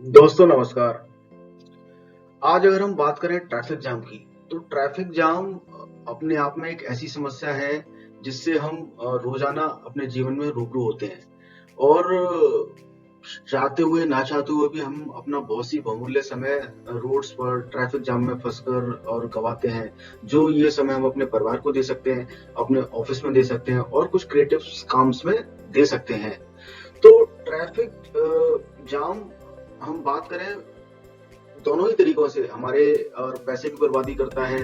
दोस्तों नमस्कार। आज अगर हम बात करें ट्रैफिक जाम की, तो ट्रैफिक जाम अपने आप में एक ऐसी समस्या है जिससे हम रोज़ाना अपने जीवन में रूबरू होते हैं और चाहते हुए ना चाहते हुए भी हम अपना बहुत ही बहुमूल्य समय रोड्स पर ट्रैफिक जाम में फँसकर और गँवाते हैं। जो ये समय हम अपने परिवार को दे सकते हैं, अपने ऑफ़िस में दे सकते हैं और कुछ क्रिएटिव काम्स में दे सकते हैं। तो ट्रैफिक जाम हम बात करें दोनों ही तरीकों से हमारे और पैसे की बर्बादी करता है,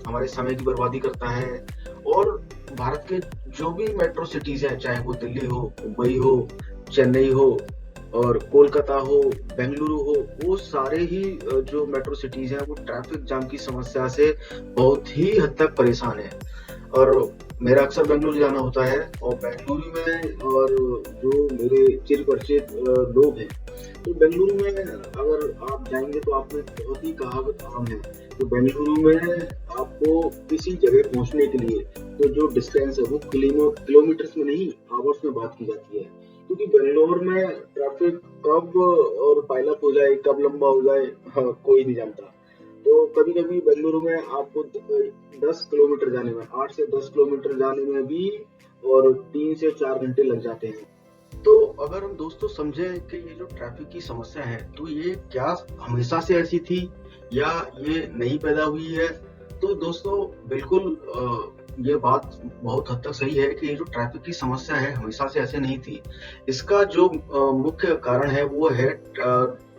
हमारे समय की बर्बादी करता है और भारत के जो भी मेट्रो सिटीज़ हैं, चाहे वो दिल्ली हो, मुंबई हो, चेन्नई हो और कोलकाता हो, बेंगलुरु हो, वो सारे ही जो मेट्रो सिटीज़ हैं, वो ट्रैफिक जाम की समस्या से बहुत ही हद तक परेशान हैं। और मेरा अक्सर बेंगलुरु जाना होता है और बेंगलुरु में और जो मेरे चिरपरिचित लोग हैं, तो बेंगलुरु में अगर आप जाएँगे तो आपको एक बहुत ही कहावत आम है, तो बेंगलुरु में आपको किसी जगह पहुँचने के लिए तो जो डिस्टेंस है वो किलोमीटर्स में नहीं, आवर्स में बात की जाती है। क्योंकि बैंगलोर में ट्रैफिक कब और पाइल अप हो जाए, कब लंबा हो जाए, हाँ, कोई नहीं जानता। तो कभी-कभी बेंगलुरु में आपको 10 किलोमीटर जाने में 8 से 10 किलोमीटर जाने में भी और 3 से 4 घंटे लग जाते हैं। तो अगर हम दोस्तों समझें कि ये जो ट्रैफिक की समस्या है, तो ये क्या हमेशा से ऐसी थी या ये नई पैदा हुई है? तो दोस्तों बिल्कुल ये बात बहुत हद तक सही है कि ये जो ट्रैफिक की समस्या है, हमेशा से ऐसे नहीं थी। इसका जो मुख्य कारण है वो है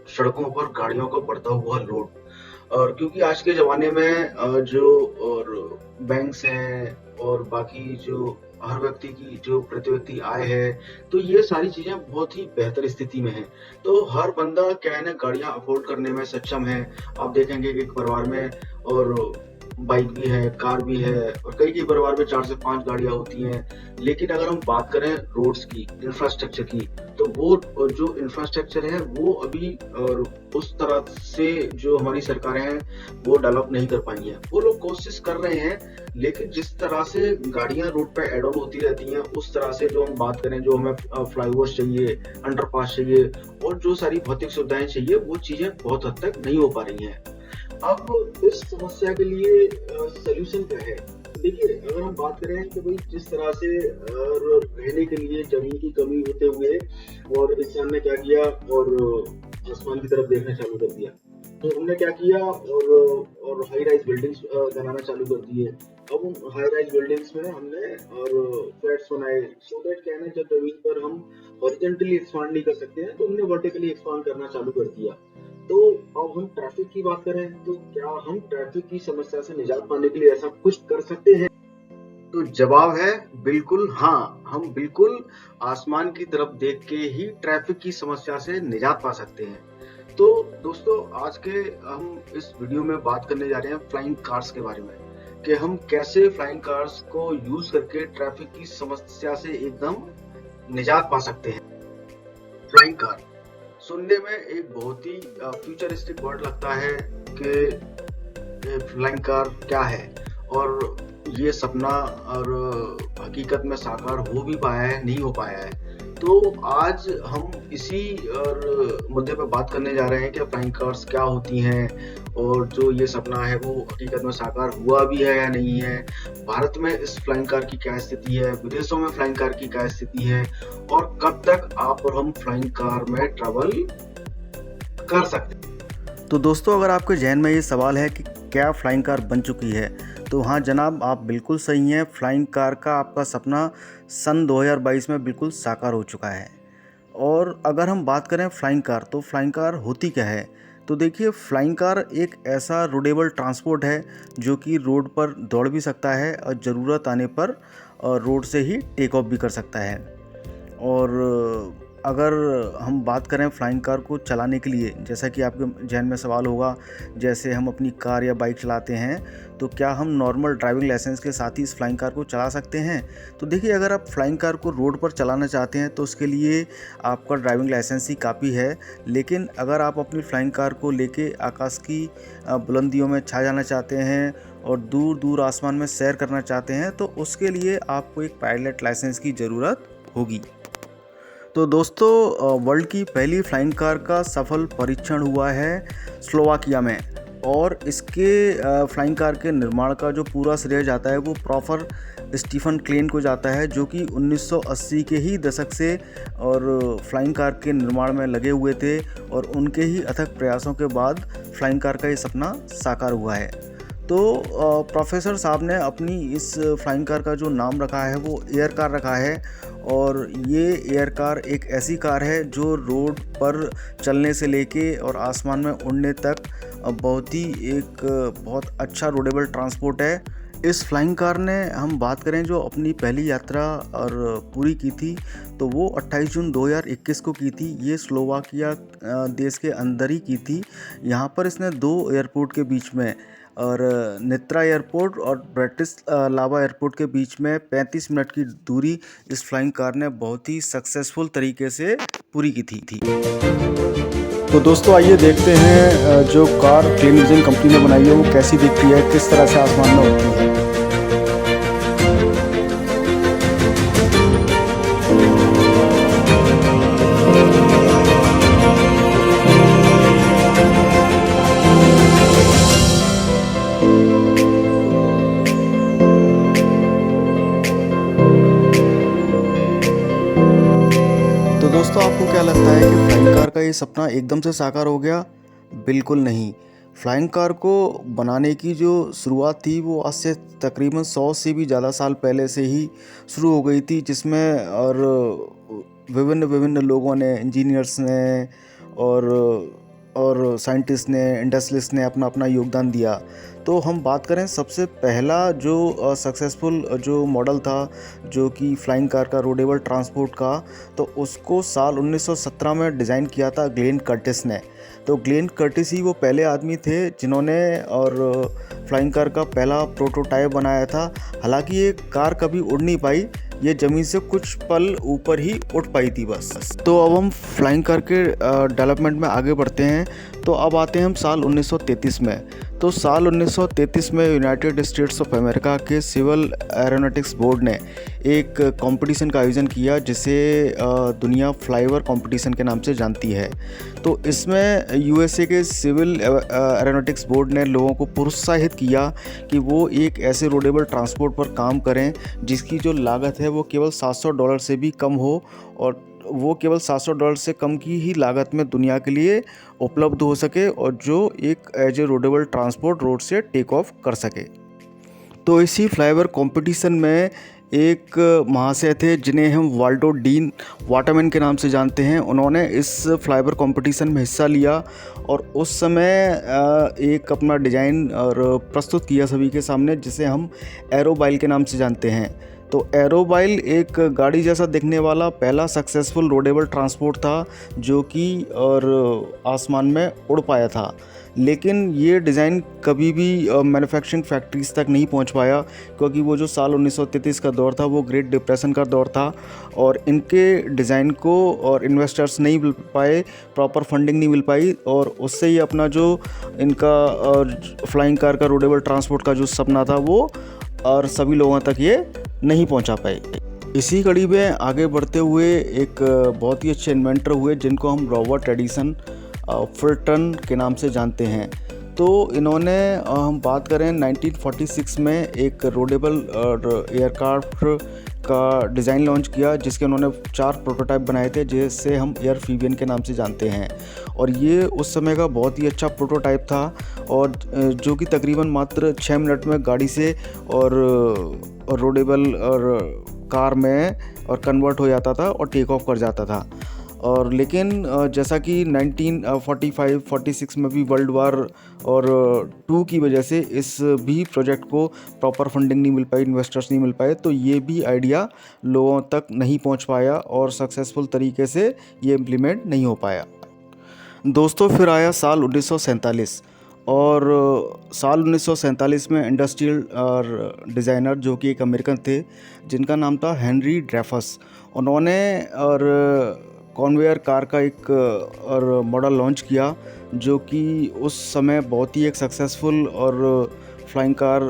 सड़कों पर गाड़ियों का बढ़ता हुआ लोड। और क्योंकि आज के ज़माने में जो और बैंक्स हैं और बाकी जो हर व्यक्ति की जो प्रति व्यक्ति आय है, तो ये सारी चीज़ें बहुत ही बेहतर स्थिति में हैं। तो हर बंदा क्या है ना गाड़ियाँ अफ़ोर्ड करने में सक्षम है। आप देखेंगे कि एक परिवार में और बाइक भी है, कार भी है और कई-कई परिवार में 4 से 5 गाड़ियाँ होती हैं। लेकिन अगर हम बात करें रोड्स की, इंफ्रास्ट्रक्चर की, तो वो जो इंफ्रास्ट्रक्चर है वो अभी उस तरह से जो हमारी सरकारें हैं वो डेवलप नहीं कर पाई हैं। वो लोग कोशिश कर रहे हैं, लेकिन जिस तरह से गाड़ियाँ रोड पे ऐड ऑन होती रहती हैं, उस तरह से जो हम बात करें जो हमें फ्लाईओवर्स चाहिए, अंडरपास चाहिए और जो सारी भौतिक सुविधाएँ चाहिए, वो चीज़ें बहुत हद तक नहीं हो पा रही हैं। अब इस समस्या के लिए सॉल्यूशन क्या है? देखिए, अगर हम बात करें कि भई जिस तरह से रहने के लिए ज़मीन की कमी होते हुए और इंसान ने क्या किया और आसमान की तरफ देखना चालू कर दिया। तो हमने क्या किया और हाई राइज़ बिल्डिंग्स बनाना चालू कर दिए। अब उन हाई राइज़ बिल्डिंग्स में हमने और फ्लैट्स बनाए सो दैट क्या है ना जब ज़मीन पर हम हॉरिज़ॉन्टली एक्सपांड नहीं कर सकते हैं, तो हमने वर्टिकली एक्सपांड करना चालू कर दिया। तो अब हम ट्रैफिक की बात करें तो क्या हम ट्रैफिक की समस्या से निजात पाने के लिए ऐसा कुछ कर सकते हैं? तो जवाब है बिल्कुल हाँ, हम बिल्कुल आसमान की तरफ देख के ही ट्रैफिक की समस्या से निजात पा सकते हैं। तो दोस्तों आज के हम इस वीडियो में बात करने जा रहे हैं फ्लाइंग कार्स के बारे में, कि हम कैसे फ्लाइंग कार्स को यूज़ करके ट्रैफिक की समस्या से एकदम निजात पा सकते हैं। फ्लाइंग कार सुनने में एक बहुत ही फ्यूचरिस्टिक वर्ड लगता है कि ये फ्लाइंग कार क्या है और ये सपना और हकीकत में साकार हो भी पाया है, नहीं हो पाया है। तो आज हम इसी और मुद्दे पे बात करने जा रहे हैं कि फ्लाइंग कार्स क्या होती हैं और जो ये सपना है वो हकीकत में साकार हुआ भी है या नहीं है। भारत में इस फ्लाइंग कार की क्या स्थिति है, विदेशों में फ्लाइंग कार की क्या स्थिति है और कब तक आप और हम फ्लाइंग कार में ट्रैवल कर सकते हैं। तो दोस्तों अगर आपके जहन में ये सवाल है कि क्या फ्लाइंग कार बन चुकी है, तो हाँ जनाब, आप बिल्कुल सही हैं। फ्लाइंग कार का आपका सपना सन 2022 में बिल्कुल साकार हो चुका है। और अगर हम बात करें फ्लाइंग कार, तो फ्लाइंग कार होती क्या है? तो देखिए, फ्लाइंग कार एक ऐसा रोडेबल ट्रांसपोर्ट है जो कि रोड पर दौड़ भी सकता है और ज़रूरत आने पर रोड से ही टेक ऑफ भी कर सकता है। और अगर हम बात करें फ्लाइंग कार को चलाने के लिए, जैसा कि आपके जहन में सवाल होगा, जैसे हम अपनी कार या बाइक चलाते हैं, तो क्या हम नॉर्मल ड्राइविंग लाइसेंस के साथ ही इस फ्लाइंग कार को चला सकते हैं? तो देखिए, अगर आप फ्लाइंग कार को रोड पर चलाना चाहते हैं तो उसके लिए आपका ड्राइविंग लाइसेंस ही काफ़ी है। लेकिन अगर आप अपनी फ्लाइंग कार को लेके आकाश की बुलंदियों में छा जाना चाहते हैं और दूर दूर आसमान में सैर करना चाहते हैं, तो उसके लिए आपको एक पायलट लाइसेंस की ज़रूरत होगी। तो दोस्तों वर्ल्ड की पहली फ्लाइंग कार का सफल परीक्षण हुआ है स्लोवाकिया में, और इसके फ्लाइंग कार के निर्माण का जो पूरा श्रेय जाता है वो प्रॉपर स्टीफन क्लेन को जाता है, जो कि 1980 के ही दशक से और फ्लाइंग कार के निर्माण में लगे हुए थे, और उनके ही अथक प्रयासों के बाद फ्लाइंग कार का ये सपना साकार हुआ है। तो प्रोफेसर साहब ने अपनी इस फ्लाइंग कार का जो नाम रखा है वो एयर कार रखा है, और ये एयर कार एक ऐसी कार है जो रोड पर चलने से लेके और आसमान में उड़ने तक बहुत ही एक बहुत अच्छा रोडेबल ट्रांसपोर्ट है। इस फ्लाइंग कार ने हम बात करें जो अपनी पहली यात्रा और पूरी की थी, तो वो 28 जून 2021 को की थी। ये स्लोवाकिया देश के अंदर ही की थी। यहाँ पर इसने 2 एयरपोर्ट के बीच में, और नित्रा एयरपोर्ट और ब्रेटिस्लावा एयरपोर्ट के बीच में 35 मिनट की दूरी इस फ्लाइंग कार ने बहुत ही सक्सेसफुल तरीके से पूरी की थी। तो दोस्तों आइए देखते हैं जो कार क्लीन इंजन कंपनी ने बनाई है वो कैसी दिखती है, किस तरह से आसमान में उड़ती है। तो दोस्तों आपको क्या लगता है कि फ्लाइंग कार का ये सपना एकदम से साकार हो गया? बिल्कुल नहीं। फ्लाइंग कार को बनाने की जो शुरुआत थी वो आज से तकरीबन 100 से भी ज़्यादा साल पहले से ही शुरू हो गई थी, जिसमें और विभिन्न विभिन्न लोगों ने, इंजीनियर्स ने और साइंटिस्ट ने, इंडस्ट्रियलिस्ट ने अपना अपना योगदान दिया। तो हम बात करें सबसे पहला जो सक्सेसफुल जो मॉडल था जो कि फ्लाइंग कार का, रोडेबल ट्रांसपोर्ट का, तो उसको साल 1917 में डिज़ाइन किया था ग्लेन कर्टिस ने। तो ग्लेन कर्टिस ही वो पहले आदमी थे जिन्होंने और फ्लाइंग कार का पहला प्रोटोटाइप बनाया था। हालांकि ये कार कभी उड़ नहीं पाई, ये ज़मीन से कुछ पल ऊपर ही उड़ पाई थी बस। तो अब हम फ्लाइंग कार के डेवलपमेंट में आगे बढ़ते हैं। तो अब आते हैं हम साल 1933 में। तो साल 1933 में यूनाइटेड स्टेट्स ऑफ अमेरिका के सिविल एरोनॉटिक्स बोर्ड ने एक कंपटीशन का आयोजन किया जिसे दुनिया फ्लाईओवर कंपटीशन के नाम से जानती है। तो इसमें यूएसए के सिविल एरोनॉटिक्स बोर्ड ने लोगों को प्रोत्साहित किया कि वो एक ऐसे रोडेबल ट्रांसपोर्ट पर काम करें जिसकी जो लागत है वो केवल $700 से भी कम हो, और वो केवल $700 से कम की ही लागत में दुनिया के लिए उपलब्ध हो सके, और जो एक एज ए रोडेबल ट्रांसपोर्ट रोड से टेक ऑफ कर सके। तो इसी फ्लाईओवर कंपटीशन में एक महाशय थे जिन्हें हम वाल्डो डीन वाटरमैन के नाम से जानते हैं। उन्होंने इस फ्लाईओवर कंपटीशन में हिस्सा लिया और उस समय एक अपना डिज़ाइन और प्रस्तुत किया सभी के सामने, जिसे हम एरोबाइल के नाम से जानते हैं। तो एरोबाइल एक गाड़ी जैसा दिखने वाला पहला सक्सेसफुल रोडेबल ट्रांसपोर्ट था जो कि और आसमान में उड़ पाया था। लेकिन ये डिज़ाइन कभी भी मैन्युफैक्चरिंग फैक्ट्रीज तक नहीं पहुंच पाया, क्योंकि वो जो साल 1933 का दौर था वो ग्रेट डिप्रेशन का दौर था, और इनके डिज़ाइन को और इन्वेस्टर्स नहीं मिल पाए, प्रॉपर फंडिंग नहीं मिल पाई, और उससे ही अपना जो इनका फ्लाइंग कार का रोडेबल ट्रांसपोर्ट का जो सपना था वो और सभी लोगों तक ये नहीं पहुंचा पाए। इसी कड़ी में आगे बढ़ते हुए एक बहुत ही अच्छे इन्वेंटर हुए जिनको हम रॉबर्ट एडिसन फुलटन के नाम से जानते हैं। तो इन्होंने हम बात करें 1946 में एक रोडेबल एयरक्राफ्ट का डिज़ाइन लॉन्च किया, जिसके उन्होंने 4 प्रोटोटाइप बनाए थे जिसे हम एयरफीबियन के नाम से जानते हैं। और ये उस समय का बहुत ही अच्छा प्रोटोटाइप था, और जो कि तकरीबन मात्र 6 मिनट में गाड़ी से और रोडेबल और कार में और कन्वर्ट हो जाता था और टेक ऑफ कर जाता था। और लेकिन जैसा कि 1945-46 में भी वर्ल्ड वार और 2 की वजह से इस भी प्रोजेक्ट को प्रॉपर फंडिंग नहीं मिल पाई, इन्वेस्टर्स नहीं मिल पाए, तो ये भी आइडिया लोगों तक नहीं पहुंच पाया और सक्सेसफुल तरीके से ये इम्प्लीमेंट नहीं हो पाया। दोस्तों फिर आया साल 1947, और साल 1947 में इंडस्ट्रियल और डिज़ाइनर जो कि एक अमेरिकन थे जिनका नाम था हेनरी ड्रेफस, उन्होंने और कॉन्वेयर कार का एक और मॉडल लॉन्च किया जो कि उस समय बहुत ही एक सक्सेसफुल और फ्लाइंग कार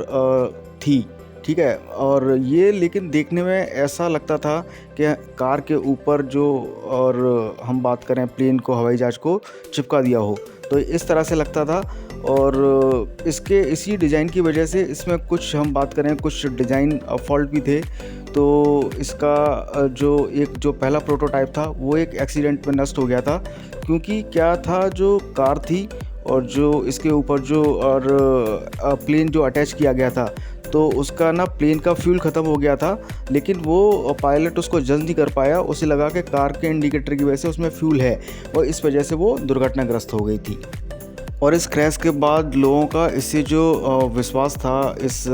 थी। ठीक है। और ये लेकिन देखने में ऐसा लगता था कि कार के ऊपर जो, और हम बात करें प्लेन को, हवाई जहाज़ को चिपका दिया हो, तो इस तरह से लगता था। और इसके इसी डिज़ाइन की वजह से इसमें कुछ, हम बात करें कुछ डिज़ाइन फॉल्ट भी थे। तो इसका जो पहला प्रोटोटाइप था वो एक एक्सीडेंट में नष्ट हो गया था, क्योंकि क्या था, जो कार थी और जो इसके ऊपर जो और प्लेन जो अटैच किया गया था, तो उसका ना प्लेन का फ्यूल ख़त्म हो गया था, लेकिन वो पायलट उसको जज नहीं कर पाया। उसे लगा कि कार के इंडिकेटर की वजह से उसमें फ्यूल है, और इस वजह से वो दुर्घटनाग्रस्त हो गई थी। और इस क्रैश के बाद लोगों का इससे जो विश्वास था इस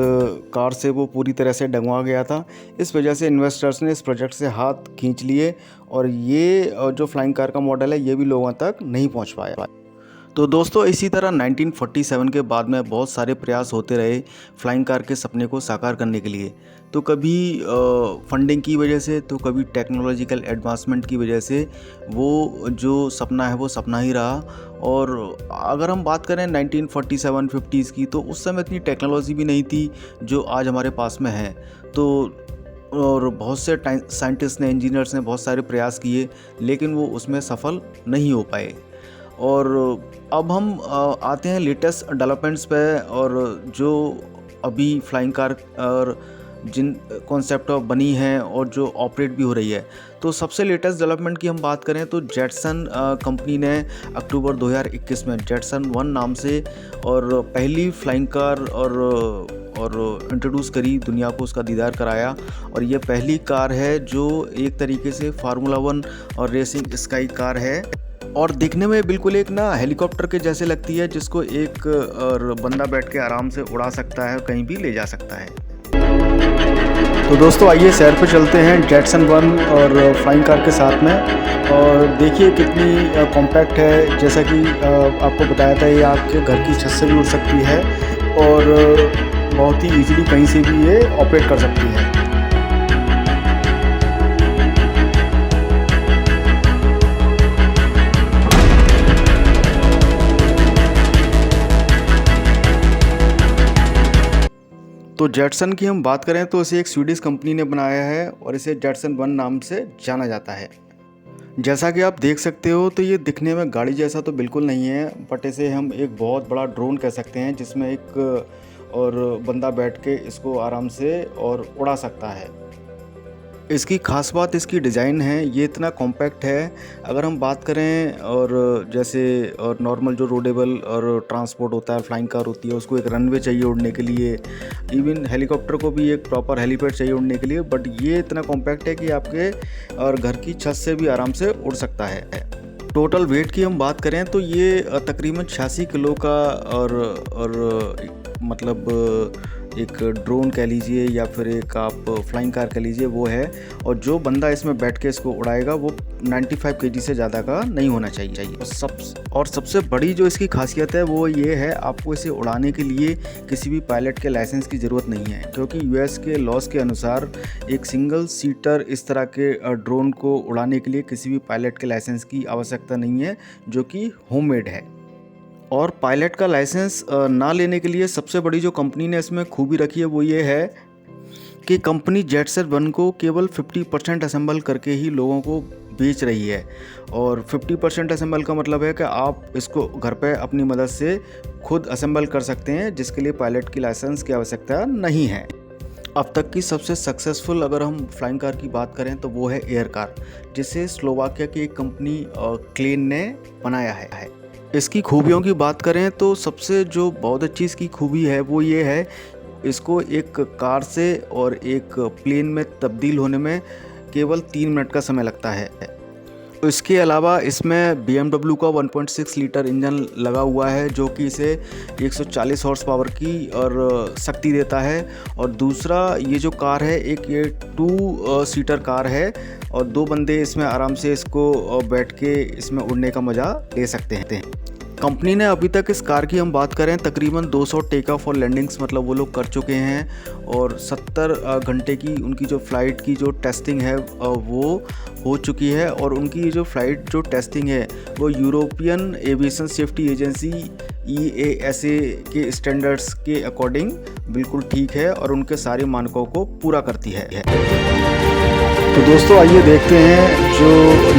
कार से, वो पूरी तरह से डगमगा गया था। इस वजह से इन्वेस्टर्स ने इस प्रोजेक्ट से हाथ खींच लिए, और ये जो फ्लाइंग कार का मॉडल है ये भी लोगों तक नहीं पहुंच पाया। तो दोस्तों, इसी तरह 1947 के बाद में बहुत सारे प्रयास होते रहे फ्लाइंग कार के सपने को साकार करने के लिए। तो कभी फंडिंग की वजह से, तो कभी टेक्नोलॉजिकल एडवांसमेंट की वजह से वो जो सपना है वो सपना ही रहा। और अगर हम बात करें 1947-50s की, तो उस समय इतनी टेक्नोलॉजी भी नहीं थी जो आज हमारे पास में है। तो और बहुत से साइंटिस्ट ने, इंजीनियर्स ने बहुत सारे प्रयास किए, लेकिन वो उसमें सफल नहीं हो पाए। और अब हम आते हैं लेटेस्ट डेवलपमेंट्स पे, और जो अभी फ्लाइंग कार और जिन कॉन्सेप्ट बनी है और जो ऑपरेट भी हो रही है। तो सबसे लेटेस्ट डेवलपमेंट की हम बात करें तो जेटसन कंपनी ने अक्टूबर 2021 में जेटसन 1 नाम से और पहली फ्लाइंग कार और इंट्रोड्यूस करी, दुनिया को उसका दीदार कराया। और ये पहली कार है जो एक तरीके से फार्मूला 1 और रेसिंग स्काई कार है, और दिखने में बिल्कुल एक ना हेलीकॉप्टर के जैसे लगती है, जिसको एक और बंदा बैठ के आराम से उड़ा सकता है, कहीं भी ले जा सकता है। तो दोस्तों, आइए सैर पे चलते हैं जेटसन 1 और फ्लाइंग कार के साथ में, और देखिए कितनी कॉम्पैक्ट है। जैसा कि आपको बताया था, ये आपके घर की छत से भी उड़ सकती है, और बहुत ही ईजिली कहीं से भी ये ऑपरेट कर सकती है। तो जेटसन की हम बात करें तो इसे एक स्वीडिश कंपनी ने बनाया है, और इसे जेटसन 1 नाम से जाना जाता है। जैसा कि आप देख सकते हो, तो ये दिखने में गाड़ी जैसा तो बिल्कुल नहीं है, बट इसे हम एक बहुत बड़ा ड्रोन कह सकते हैं, जिसमें एक और बंदा बैठ के इसको आराम से और उड़ा सकता है। इसकी ख़ास बात इसकी डिज़ाइन है, ये इतना कॉम्पैक्ट है। अगर हम बात करें और जैसे और नॉर्मल जो रोडेबल और ट्रांसपोर्ट होता है, फ्लाइंग कार होती है, उसको एक रनवे चाहिए उड़ने के लिए, इवन हेलीकॉप्टर को भी एक प्रॉपर हेलीपैड चाहिए उड़ने के लिए, बट ये इतना कॉम्पैक्ट है कि आपके और घर की छत से भी आराम से उड़ सकता है। टोटल वेट की हम बात करें तो ये तकरीबन 86 किलो का और मतलब एक ड्रोन कह लीजिए या फिर एक आप फ्लाइंग कार कह लीजिए, वो है। और जो बंदा इसमें बैठ के इसको उड़ाएगा वो 95 केजी से ज़्यादा का नहीं होना चाहिए। और सबसे बड़ी जो इसकी खासियत है वो ये है, आपको इसे उड़ाने के लिए किसी भी पायलट के लाइसेंस की ज़रूरत नहीं है, क्योंकि यूएस के लॉज के अनुसार एक सिंगल सीटर इस तरह के ड्रोन को उड़ाने के लिए किसी भी पायलट के लाइसेंस की आवश्यकता नहीं है, जो कि होममेड है। और पायलट का लाइसेंस ना लेने के लिए सबसे बड़ी जो कंपनी ने इसमें खूबी रखी है वो ये है कि कंपनी जेटसन 1 को केवल 50% असेंबल करके ही लोगों को बेच रही है। और 50% असेंबल का मतलब है कि आप इसको घर पे अपनी मदद से खुद असेंबल कर सकते हैं, जिसके लिए पायलट की लाइसेंस की आवश्यकता नहीं है। अब तक की सबसे सक्सेसफुल अगर हम फ्लाइंग कार की बात करें तो वो है एयर कार, जिसे स्लोवाकिया की एक कंपनी क्लेन ने बनाया है। इसकी खूबियों की बात करें तो सबसे जो बहुत अच्छी इसकी खूबी है वो ये है, इसको एक कार से और एक प्लेन में तब्दील होने में केवल 3 मिनट का समय लगता है। इसके अलावा इसमें BMW का 1.6 लीटर इंजन लगा हुआ है, जो कि इसे 140 हॉर्स पावर की और शक्ति देता है। और दूसरा ये जो कार है, एक ये 2 सीटर कार है, और 2 बंदे इसमें आराम से इसको बैठ के इसमें उड़ने का मज़ा ले सकते हैं। कंपनी ने अभी तक इस कार की हम बात करें तकरीबन 200 टेक ऑफ और लैंडिंग्स मतलब वो लोग कर चुके हैं और 70 घंटे की उनकी जो फ़्लाइट की जो टेस्टिंग है वो हो चुकी है। और उनकी ये जो फ़्लाइट जो टेस्टिंग है वो European aviation safety agency EASA के स्टैंडर्ड्स के अकॉर्डिंग बिल्कुल ठीक है और उनके सारे मानकों को पूरा करती है। तो दोस्तों आइए देखते हैं जो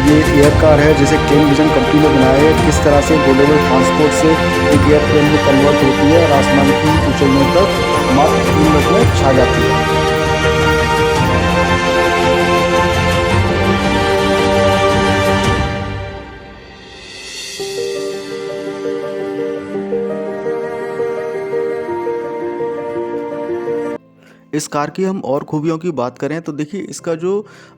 ये एयर कार है जिसे क्लेम विजन कंपनी ने बनाया है किस तरह से ग्लोबल ट्रांसपोर्ट से एक एयरप्लेन में कन्वर्ट होती है और आसमान की ऊंचाइयों तक मात्र 3 मिनट में छा जाती है। इस कार की हम और खूबियों की बात करें तो देखिए इसका जो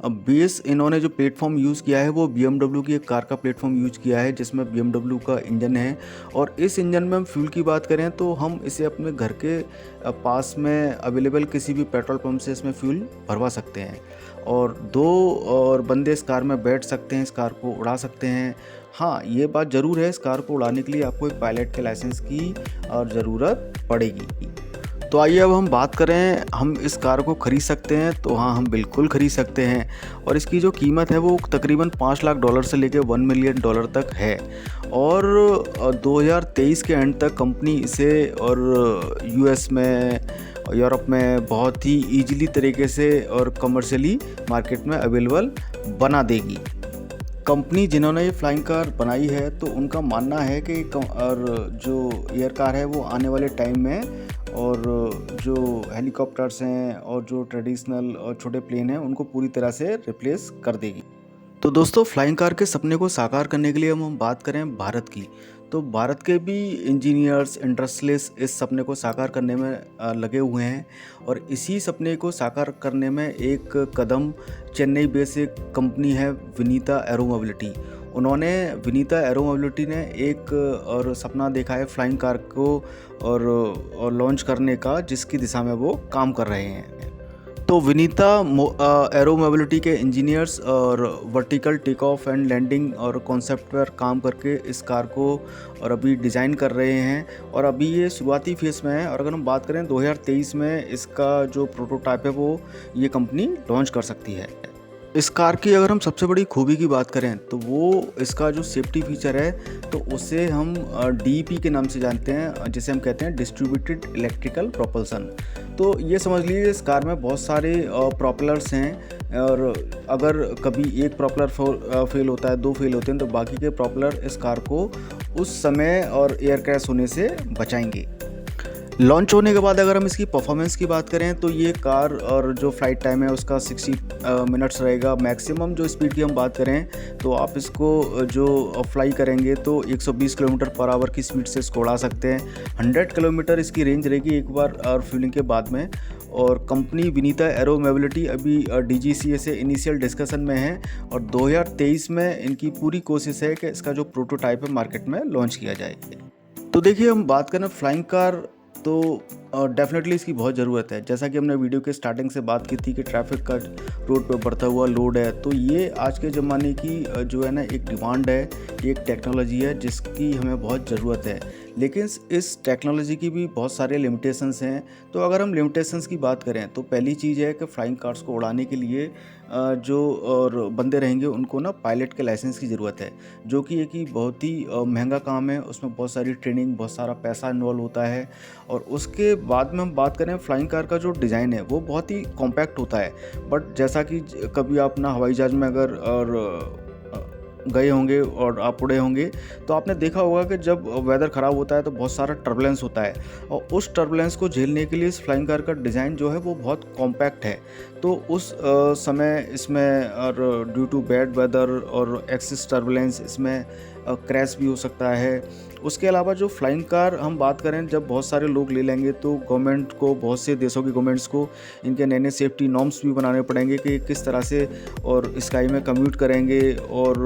बेस इन्होंने जो प्लेटफॉर्म यूज़ किया है वो BMW की एक कार का प्लेटफॉर्म यूज़ किया है जिसमें BMW का इंजन है। और इस इंजन में हम फ्यूल की बात करें तो हम इसे अपने घर के पास में अवेलेबल किसी भी पेट्रोल पंप से इसमें फ्यूल भरवा सकते हैं और 2 और बंदे इस कार में बैठ सकते हैं, इस कार को उड़ा सकते हैं। हाँ, ये बात ज़रूर है इस कार को उड़ाने के लिए आपको एक पायलट के लाइसेंस की और ज़रूरत पड़ेगी। तो आइए अब हम बात करें हम इस कार को ख़रीद सकते हैं तो हाँ हम बिल्कुल ख़रीद सकते हैं और इसकी जो कीमत है वो तकरीबन $5 लाख से लेकर $1 मिलियन तक है। और 2023 के एंड तक कंपनी इसे और US में यूरोप में बहुत ही ईजिली तरीके से और कमर्शियली मार्केट में अवेलेबल बना देगी। कंपनी जिन्होंने ये फ्लाइंग कार बनाई है तो उनका मानना है कि और जो एयर कार है वो आने वाले टाइम में और जो हेलीकॉप्टर्स हैं और जो ट्रेडिशनल और छोटे प्लेन हैं उनको पूरी तरह से रिप्लेस कर देगी। तो दोस्तों फ्लाइंग कार के सपने को साकार करने के लिए हम बात करें भारत की तो भारत के भी इंजीनियर्स इंडस्ट्रियलिस्ट इस सपने को साकार करने में लगे हुए हैं और इसी सपने को साकार करने में एक कदम चेन्नई बेस्ड एक कंपनी है विनीता एरो मोबिलिटी। उन्होंने विनीता एरो मोबिलिटी ने एक और सपना देखा है फ्लाइंग कार को और लॉन्च करने का जिसकी दिशा में वो काम कर रहे हैं। तो विनीता एरो मोबिलिटी के इंजीनियर्स और vertical take off and landing और कॉन्सेप्ट पर काम करके इस कार को और अभी डिज़ाइन कर रहे हैं और अभी ये शुरुआती फेस में है। और अगर हम बात करें 2023 में इसका जो प्रोटोटाइप है वो ये कंपनी लॉन्च कर सकती है। इस कार की अगर हम सबसे बड़ी खूबी की बात करें तो वो इसका जो सेफ्टी फीचर है तो उसे हम DEP के नाम से जानते हैं जिसे हम कहते हैं डिस्ट्रीब्यूटेड इलेक्ट्रिकल प्रोपल्सन। तो ये समझ लीजिए इस कार में बहुत सारे प्रोपेलर्स हैं और अगर कभी एक प्रोपेलर फेल होता है, 2 फेल होते हैं तो बाकी के प्रोपेलर इस कार को उस समय और एयर क्रैश होने से बचाएंगे। लॉन्च होने के बाद अगर हम इसकी परफॉर्मेंस की बात करें तो ये कार और जो फ्लाइट टाइम है उसका 60 मिनट्स रहेगा। मैक्सिमम जो स्पीड की हम बात करें तो आप इसको जो फ्लाई करेंगे तो 120 किलोमीटर पर आवर की स्पीड से इसको उड़ा सकते हैं। 100 किलोमीटर इसकी रेंज रहेगी एक बार और फ्यूलिंग के बाद में। और कंपनी विनीता एरो मोबिलिटी अभी DGCA से इनिशियल डिस्कशन में है और 2023 में इनकी पूरी कोशिश है कि इसका जो प्रोटोटाइप है मार्केट में लॉन्च किया जाए। तो देखिए हम बात करें फ्लाइंग कार तो डेफिनेटली इसकी बहुत ज़रूरत है। जैसा कि हमने वीडियो के स्टार्टिंग से बात की थी कि ट्रैफिक का रोड पर बढ़ता हुआ लोड है तो ये आज के ज़माने की जो है ना एक डिमांड है, एक टेक्नोलॉजी है जिसकी हमें बहुत ज़रूरत है। लेकिन इस टेक्नोलॉजी की भी बहुत सारे लिमिटेशंस हैं। तो अगर हम लिमिटेशंस की बात करें तो पहली चीज़ है कि फ्लाइंग कार्स को उड़ाने के लिए जो और बंदे रहेंगे उनको ना पायलट के लाइसेंस की ज़रूरत है जो कि एक ही बहुत ही महंगा काम है। उसमें बहुत सारी ट्रेनिंग, बहुत सारा पैसा इन्वॉल्व होता है। और उसके बाद में हम बात करें फ्लाइंग कार का जो डिज़ाइन है वो बहुत ही कॉम्पैक्ट होता है। बट जैसा कि कभी आप ना हवाई जहाज़ में अगर और गए होंगे और आप उड़े होंगे तो आपने देखा होगा कि जब वेदर ख़राब होता है तो बहुत सारा टर्बुलेंस होता है और उस टर्बुलेंस को झेलने के लिए इस फ्लाइंग कार का डिज़ाइन जो है वो बहुत कॉम्पैक्ट है। तो उस समय इसमें और ड्यू टू बैड वेदर और एक्सेस टर्बुलेंस इसमें क्रैश भी हो सकता है। उसके अलावा जो फ्लाइंग कार हम बात करें जब बहुत सारे लोग ले लेंगे तो गवर्नमेंट को, बहुत से देशों की गवर्नमेंट्स को इनके नए नए सेफ्टी नॉर्म्स भी बनाने पड़ेंगे कि किस तरह से और स्काई में कम्यूट करेंगे और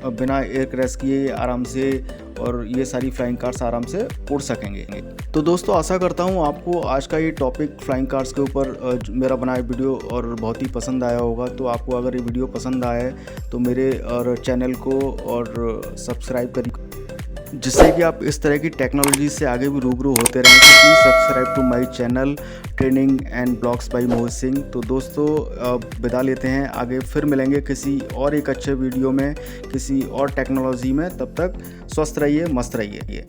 बिना एयर क्रैश किए आराम से और ये सारी फ्लाइंग कार्स आराम से उड़ सकेंगे। तो दोस्तों आशा करता हूँ आपको आज का ये टॉपिक फ्लाइंग कार्स के ऊपर मेरा बनाया वीडियो और बहुत ही पसंद आया होगा। तो आपको अगर ये वीडियो पसंद आए तो मेरे और चैनल को और सब्सक्राइब करिए। जिससे कि आप इस तरह की टेक्नोलॉजी से आगे भी रूबरू होते रहें। तो please subscribe to my channel training and blogs by Mohit Singh. तो दोस्तों विदा लेते हैं, आगे फिर मिलेंगे किसी और एक अच्छे वीडियो में, किसी और टेक्नोलॉजी में। तब तक स्वस्थ रहिए, मस्त रहिए।